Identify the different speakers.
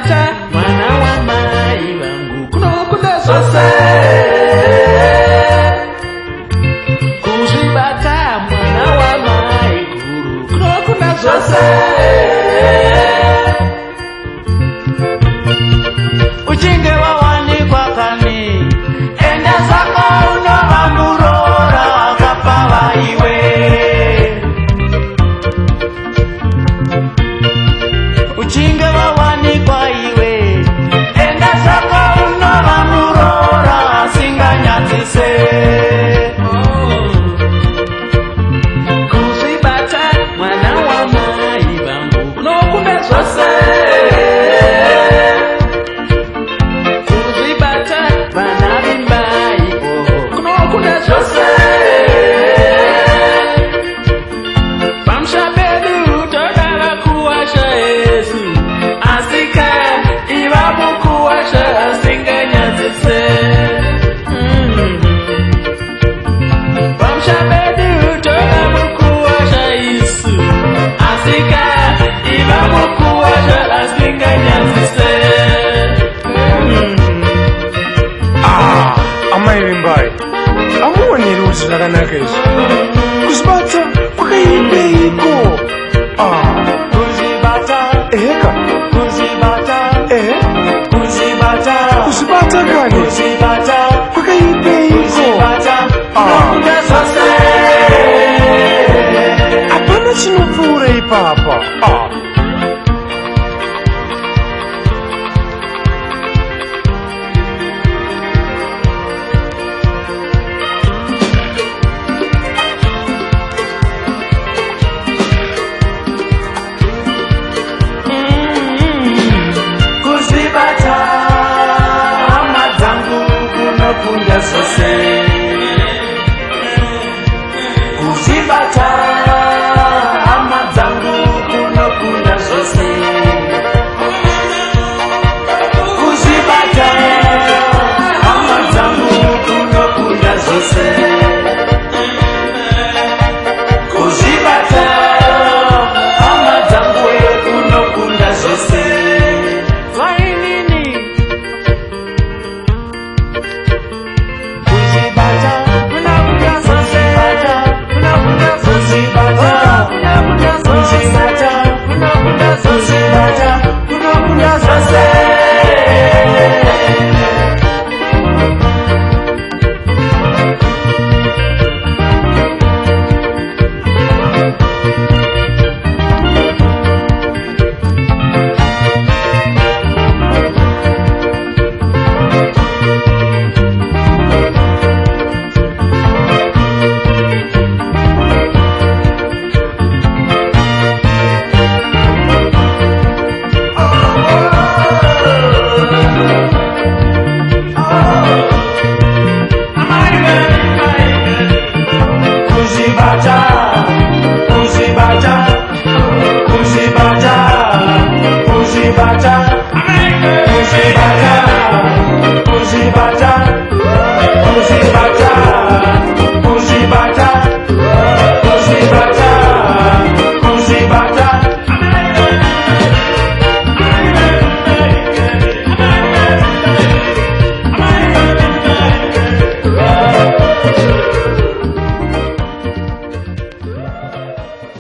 Speaker 1: Kuzvibata mwana wamai vangu kunokunda zvose. Kuzvibata mwana wamai guru kunokunda zvose. Uchinge wawanikwa kani enda zako unova murora wakapava iwe. Uchinge wawanikwa iwe enda zako unova murora asinganyadzise. Kuzvibata mwana wamai vangu kunokunda zvose. Kuzvibata vana vimbai kunokunda zvose. Pamusha pedu todava kuwasha Yesu asika iva mukuwasha asinganyadzise. Pamusha pedu todava kuwasha Yesu asika iva mukuwasha asinganyadzise.
Speaker 2: Amai vimbai, amuoneri kuti zvakanaka izvi. Kuzvibata kwakaipeiko?
Speaker 1: Kuzvibata
Speaker 2: Eka,
Speaker 1: Kuzvibata Kuzvibata
Speaker 2: kuzvibata kani
Speaker 1: Kuzvibata
Speaker 2: kwakaipeiko?
Speaker 1: Kuzvibata kunokunda zvose.
Speaker 2: Hapana chinopfuura ipapa.
Speaker 1: Kuzvibata hama dzangu kunokunda zvose. Kuzvibata hama dzangu kunokunda zvose. Kuzvibata hama dzangu kunokunda zvose. Kuzvibata hama dzangu kunokunda zvose. Vainini Kuzvibata kunokunda zvose. Kuzvibata kunokunda zvose. Kuzvibata kunokunda zvose.